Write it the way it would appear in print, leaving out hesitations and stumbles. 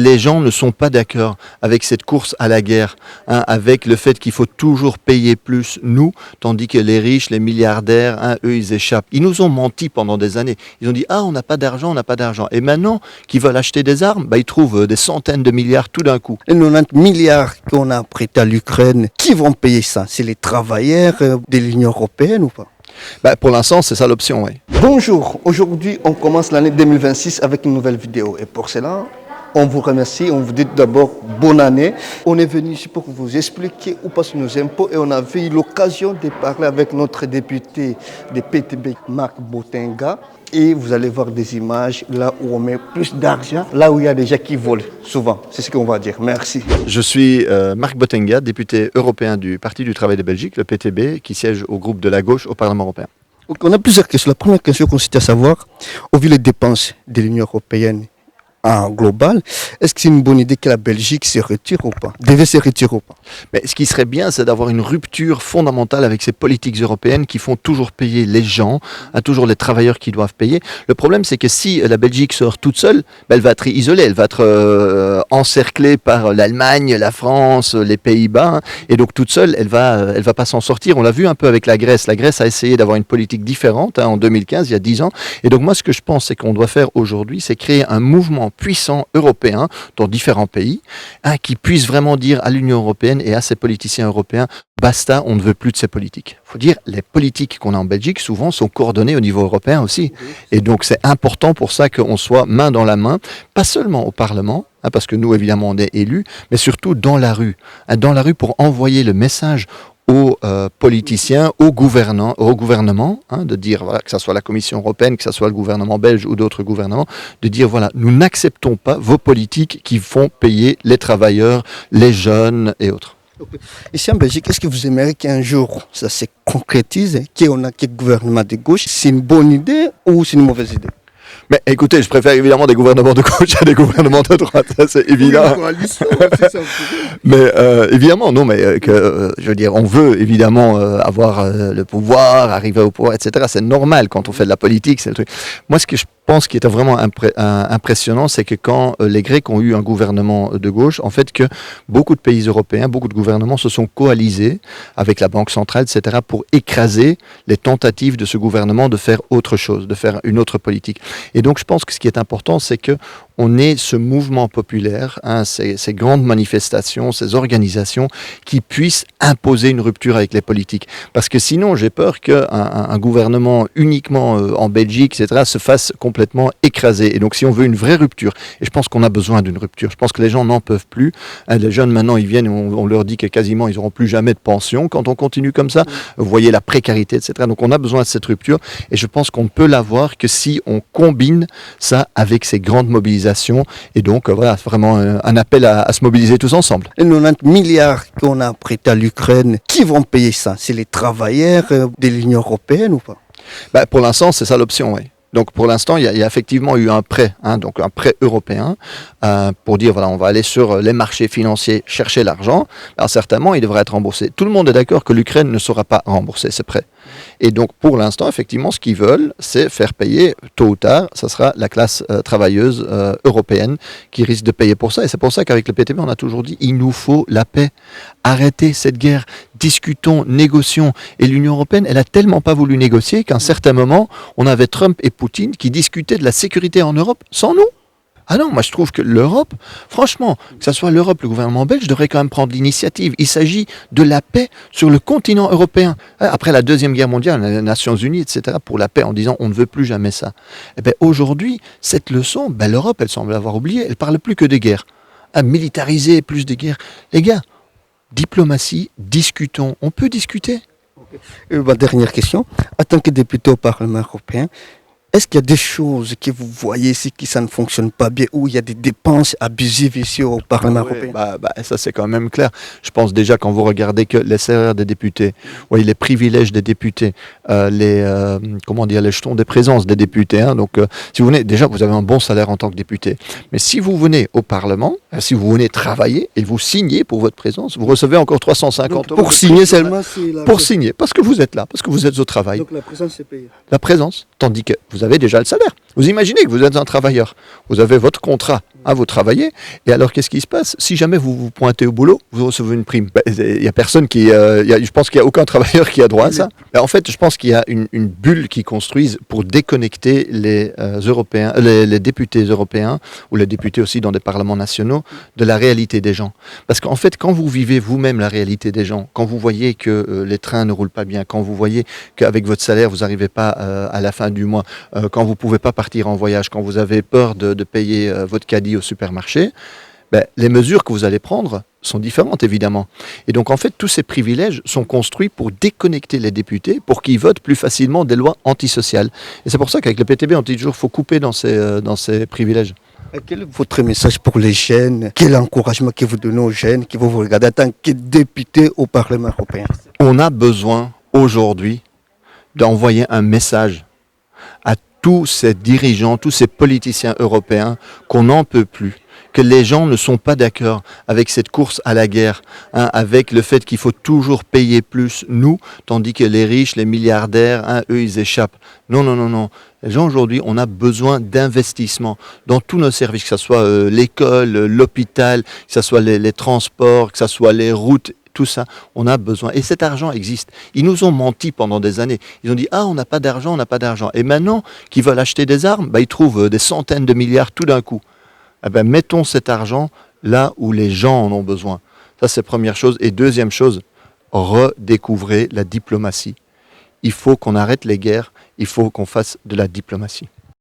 Les gens ne sont pas d'accord avec cette course à la guerre, avec le fait qu'il faut toujours payer plus, nous, tandis que les riches, les milliardaires, eux, ils échappent. Ils nous ont menti pendant des années. Ils ont dit, on n'a pas d'argent, on n'a pas d'argent. Et maintenant qu'ils veulent acheter des armes, ils trouvent des centaines de milliards tout d'un coup. Les 90 milliards qu'on a prêtés à l'Ukraine, qui vont payer ça? C'est les travailleurs de l'Union européenne ou pas? Pour l'instant, c'est ça l'option, oui. Bonjour, aujourd'hui on commence l'année 2026 avec une nouvelle vidéo. Et pour cela, on vous remercie, on vous dit d'abord bonne année. On est venu ici pour vous expliquer où passent nos impôts et on avait eu l'occasion de parler avec notre député de PTB, Marc Botenga. Et vous allez voir des images là où on met plus d'argent, là où il y a des gens qui volent, souvent. C'est ce qu'on va dire. Merci. Je suis Marc Botenga, député européen du Parti du Travail de Belgique, le PTB, qui siège au groupe de la gauche au Parlement européen. Donc, on a plusieurs questions. La première question consiste à savoir, au vu des dépenses de l'Union européenne en global, est-ce que c'est une bonne idée que la Belgique se retire ou pas? Devait se retirer ou pas? Mais ce qui serait bien, c'est d'avoir une rupture fondamentale avec ces politiques européennes qui font toujours payer les gens, toujours les travailleurs qui doivent payer. Le problème, c'est que si la Belgique sort toute seule, elle va être isolée, elle va être encerclée par l'Allemagne, la France, les Pays-Bas, et donc toute seule, elle va pas s'en sortir. On l'a vu un peu avec la Grèce. La Grèce a essayé d'avoir une politique différente en 2015, il y a 10 ans. Et donc moi, ce que je pense, c'est qu'on doit faire aujourd'hui, c'est créer un mouvement puissant européen dans différents pays, qui puisse vraiment dire à l'Union européenne et à ses politiciens européens, basta, on ne veut plus de ces politiques. Il faut dire, les politiques qu'on a en Belgique, souvent, sont coordonnées au niveau européen aussi. Et donc, c'est important pour ça qu'on soit main dans la main, pas seulement au Parlement, parce que nous, évidemment, on est élus, mais surtout dans la rue. Dans la rue pour envoyer le message aux politiciens, au gouvernement, de dire, voilà, que ce soit la Commission européenne, que ce soit le gouvernement belge ou d'autres gouvernements, de dire, voilà, nous n'acceptons pas vos politiques qui font payer les travailleurs, les jeunes et autres. Ici en Belgique, est-ce que vous aimeriez qu'un jour ça se concrétise, qu'on a un gouvernement de gauche? C'est une bonne idée ou c'est une mauvaise idée? Mais écoutez, je préfère évidemment des gouvernements de gauche à des gouvernements de droite, ça c'est évident. Mais évidemment, non, mais je veux dire, on veut évidemment avoir le pouvoir, arriver au pouvoir, etc. C'est normal quand on fait de la politique, c'est le truc. Moi, ce que je pense qui est vraiment impressionnant, c'est que quand les Grecs ont eu un gouvernement de gauche, en fait que beaucoup de pays européens, beaucoup de gouvernements se sont coalisés avec la Banque centrale, etc. pour écraser les tentatives de ce gouvernement de faire autre chose, de faire une autre politique. Et donc je pense que ce qui est important, c'est que on ait ce mouvement populaire, ces grandes manifestations, ces organisations qui puissent imposer une rupture avec les politiques. Parce que sinon, j'ai peur qu'un gouvernement uniquement en Belgique, etc., se fasse complètement écraser. Et donc, si on veut une vraie rupture, et je pense qu'on a besoin d'une rupture, je pense que les gens n'en peuvent plus. Les jeunes, maintenant, ils viennent, on leur dit que quasiment, ils n'auront plus jamais de pension quand on continue comme ça. Vous voyez la précarité, etc. Donc, on a besoin de cette rupture. Et je pense qu'on ne peut l'avoir que si on combine ça avec ces grandes mobilisations. Et donc, voilà, c'est vraiment un appel à se mobiliser tous ensemble. Les 90 milliards qu'on a prêtés à l'Ukraine, qui vont payer ça? C'est les travailleurs de l'Union européenne ou pas? Pour l'instant, c'est ça l'option, oui. Donc pour l'instant, il y a effectivement eu un prêt, donc un prêt européen, pour dire voilà, on va aller sur les marchés financiers chercher l'argent. Alors certainement, il devrait être remboursé. Tout le monde est d'accord que l'Ukraine ne saura pas rembourser ce prêt. Et donc pour l'instant, effectivement, ce qu'ils veulent, c'est faire payer tôt ou tard. Ça sera la classe travailleuse européenne qui risque de payer pour ça. Et c'est pour ça qu'avec le PTB, on a toujours dit il nous faut la paix. Arrêtez cette guerre. Discutons, négocions. Et l'Union européenne, elle a tellement pas voulu négocier qu'à un certain moment, on avait Trump et Poutine qui discutaient de la sécurité en Europe sans nous. Ah non, moi je trouve que l'Europe, franchement, que ce soit l'Europe, le gouvernement belge, devrait quand même prendre l'initiative. Il s'agit de la paix sur le continent européen. Après la Deuxième Guerre mondiale, les Nations Unies, etc., pour la paix, en disant on ne veut plus jamais ça. Eh bien aujourd'hui, cette leçon, l'Europe, elle semble l'avoir oubliée, elle parle plus que des guerres. Militariser, plus des guerres. Les gars, diplomatie, discutons. On peut discuter. Ma dernière question. En tant que député au Parlement européen, est-ce qu'il y a des choses que vous voyez ici qui ça ne fonctionne pas bien, ou il y a des dépenses abusives ici au Parlement européen? Ça c'est quand même clair. Je pense déjà quand vous regardez que les salaires des députés, les privilèges des députés, les jetons de présence des députés. Donc si vous venez, déjà vous avez un bon salaire en tant que député. Mais si vous venez au Parlement, si vous venez travailler et vous signez pour votre présence, vous recevez encore 350 euros. Pour signer seulement, pour signer, parce que vous êtes là, parce que vous êtes au travail. Donc la présence c'est payé. La présence, tandis que vous avez déjà le salaire. Vous imaginez que vous êtes un travailleur, vous avez votre contrat Vous travaillez. Et alors, qu'est-ce qui se passe? Si jamais vous vous pointez au boulot, vous recevez une prime. Il n'y a personne qui... je pense qu'il n'y a aucun travailleur qui a droit à ça. En fait, je pense qu'il y a une bulle qui construisent pour déconnecter les Européens, les députés européens, ou les députés aussi dans des parlements nationaux, de la réalité des gens. Parce qu'en fait, quand vous vivez vous-même la réalité des gens, quand vous voyez que les trains ne roulent pas bien, quand vous voyez qu'avec votre salaire, vous n'arrivez pas à la fin du mois, quand vous ne pouvez pas partir en voyage, quand vous avez peur de payer votre caddie au supermarché, les mesures que vous allez prendre sont différentes, évidemment. Et donc, en fait, tous ces privilèges sont construits pour déconnecter les députés, pour qu'ils votent plus facilement des lois antisociales. Et c'est pour ça qu'avec le PTB, on dit toujours qu'il faut couper dans ces privilèges. Quel est votre message pour les jeunes? Quel encouragement que vous donnez aux jeunes qui vont vous regarder en tant que députés au Parlement européen? On a besoin, aujourd'hui, d'envoyer un message à tous ces dirigeants, tous ces politiciens européens, qu'on n'en peut plus, que les gens ne sont pas d'accord avec cette course à la guerre, avec le fait qu'il faut toujours payer plus, nous, tandis que les riches, les milliardaires, eux, ils échappent. Non, non, non, non. Les gens, aujourd'hui, on a besoin d'investissement dans tous nos services, que ce soit l'école, l'hôpital, que ce soit les transports, que ce soit les routes. Tout ça, on a besoin. Et cet argent existe. Ils nous ont menti pendant des années. Ils ont dit, on n'a pas d'argent, on n'a pas d'argent. Et maintenant qu'ils veulent acheter des armes, ils trouvent des centaines de milliards tout d'un coup. Mettons cet argent là où les gens en ont besoin. Ça, c'est première chose. Et deuxième chose, redécouvrez la diplomatie. Il faut qu'on arrête les guerres, il faut qu'on fasse de la diplomatie.